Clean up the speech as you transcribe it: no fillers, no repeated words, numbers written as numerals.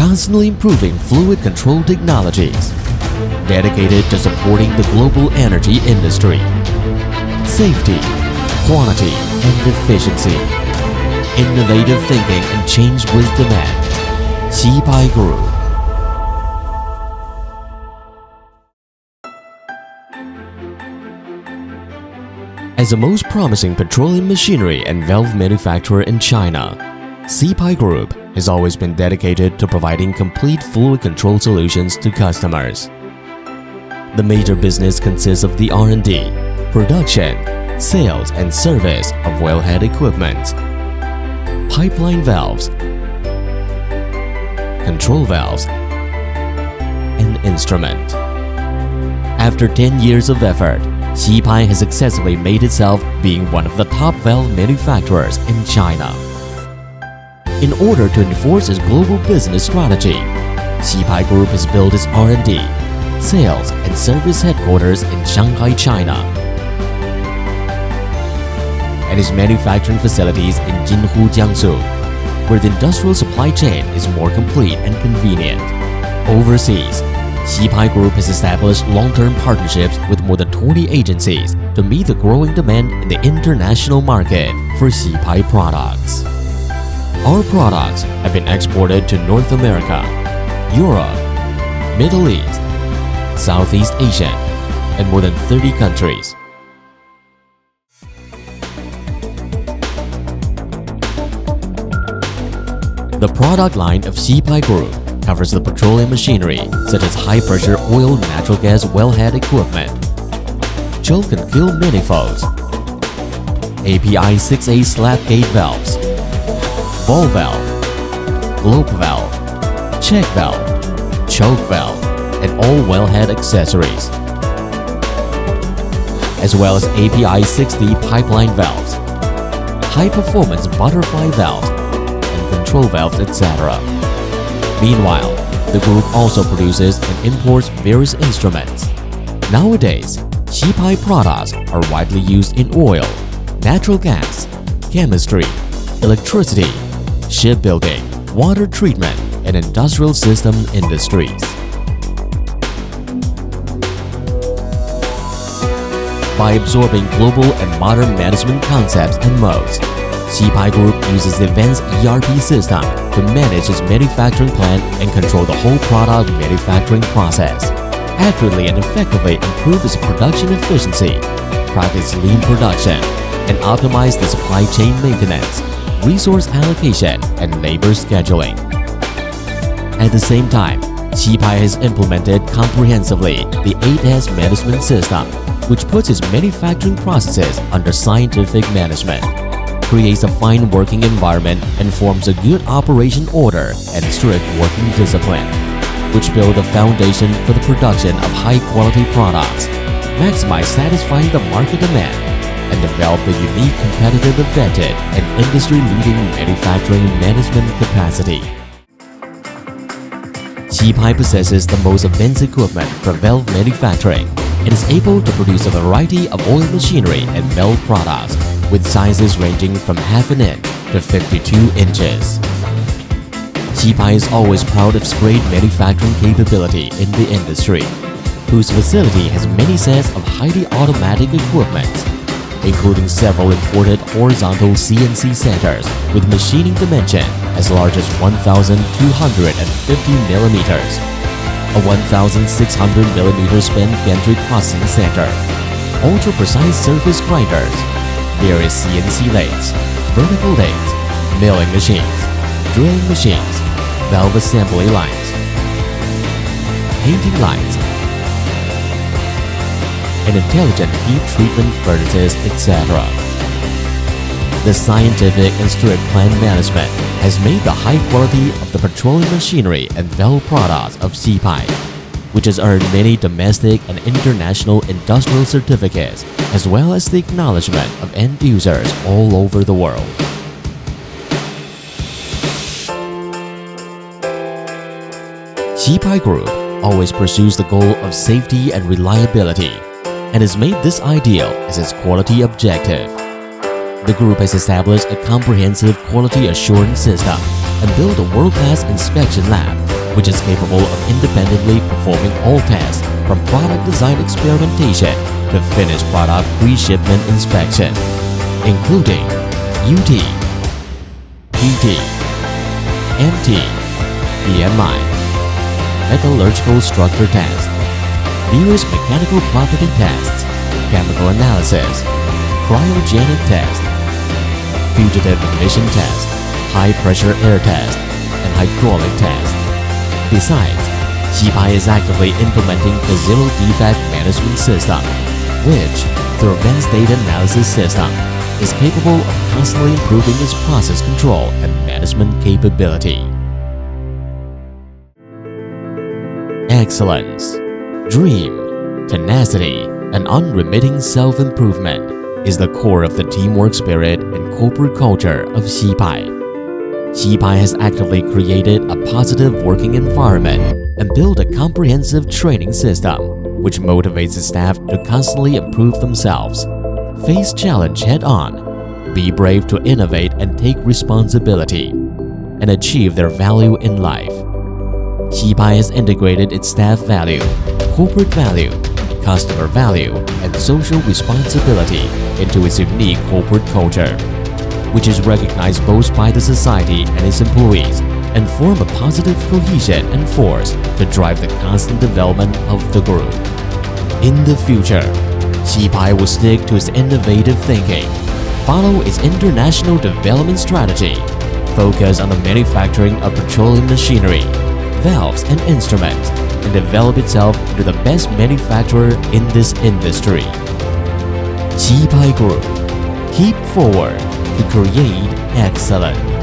constantly improving fluid control technologies, dedicated to supporting the global energy industry. Safety, quality, and efficiency. Innovative thinking and change with demand. Cepai Group. As the most promising petroleum machinery and valve manufacturer in China, Cepai Group has always been dedicated to providing complete fluid control solutions to customers. The major business consists of the R&D, production, sales and service of wellhead equipment, pipeline valves, control valves, and instrument. After 10 years of effort, Cepai has successfully made itself being one of the top valve manufacturers in China. In order to enforce its global business strategy, Cepai Group has built its R&D, sales and service headquarters in Shanghai, China, and its manufacturing facilities in Jinhu, Jiangsu, where the industrial supply chain is more complete and convenient. Overseas, Cepai Group has established long-term partnerships with more than 20 agencies to meet the growing demand in the international market for Cepai products. Our products have been exported to North America, Europe, Middle East, Southeast Asia, and more than 30 countries. The product line of Cepai Group covers the petroleum machinery such as high-pressure oil and natural gas wellhead equipment, choke and kill manifolds, API 6A slap gate valves, ball valve, globe valve, check valve, choke valve, and all wellhead accessories, as well as API 6D pipeline valves, high-performance butterfly valves, and control valves, etc. Meanwhile, the group also produces and imports various instruments. Nowadays, Cepai products are widely used in oil, natural gas, chemistry, electricity, shipbuilding, water treatment, and industrial system industries. By absorbing global and modern management concepts and modes, Cepai Group uses the advanced ERP system to manage its manufacturing plant and control the whole product manufacturing process, accurately and effectively improve its production efficiency, practice lean production, and optimize the supply chain maintenance, resource allocation, and labor scheduling. At the same time, Cepai has implemented comprehensively the 8S management system, which puts its manufacturing processes under scientific management, creates a fine working environment, and forms a good operation order and strict working discipline, which build a foundation for the production of high-quality products, maximize satisfying the market demand, and develop the unique competitive advantage and industry-leading manufacturing management capacity. Cepai possesses the most advanced equipment for valve manufacturing and is able to produce a variety of oil machinery and valve products with sizes ranging from half an inch to 52 inches. Cepai is always proud of its great manufacturing capability in the industry, whose facility has many sets of highly automatic equipment, including several imported horizontal CNC centers with machining dimension as large as 1,250 millimeters, a 1,600 millimeter span gantry processing center, ultra-precise surface grinders, various CNC lathes, vertical lathes, milling machines, drilling machines, valve assembly lines, painting lines, and intelligent heat treatment furnaces, etc. The scientific and strict plant management has made the high quality of the petroleum machinery and valve products of Cepai, which has earned many domestic and international industrial certificates, as well as the acknowledgement of end users all over the world. Cepai Group always pursues the goal of safety and reliability, and has made this ideal as its quality objective. The group has established a comprehensive quality assurance system and built a world-class inspection lab which is capable of independently performing all tests from product design experimentation to finished product pre-shipment inspection, including UT, PT, MT, PMI, metallurgical structure test, various mechanical property tests, chemical analysis, cryogenic test, fugitive emission test, high-pressure air test, and hydraulic test. Besides, Cepai is actively implementing the Zero Defect Management System, which, through advanced data analysis system, is capable of constantly improving its process control and management capability. Excellence, dream, tenacity, and unremitting self-improvement is the core of the teamwork spirit and corporate culture of Cepai. Cepai has actively created a positive working environment and built a comprehensive training system which motivates its staff to constantly improve themselves, face challenge head-on, be brave to innovate and take responsibility, and achieve their value in life. Cepai has integrated its staff value, corporate value, customer value, and social responsibility into its unique corporate culture, which is recognized both by the society and its employees and form a positive cohesion and force to drive the constant development of the group. In the future, Cepai will stick to its innovative thinking, follow its international development strategy, focus on the manufacturing of petroleum machinery, valves and instruments, and develop itself into the best manufacturer in this industry. Cepai Group, keep forward to create excellence.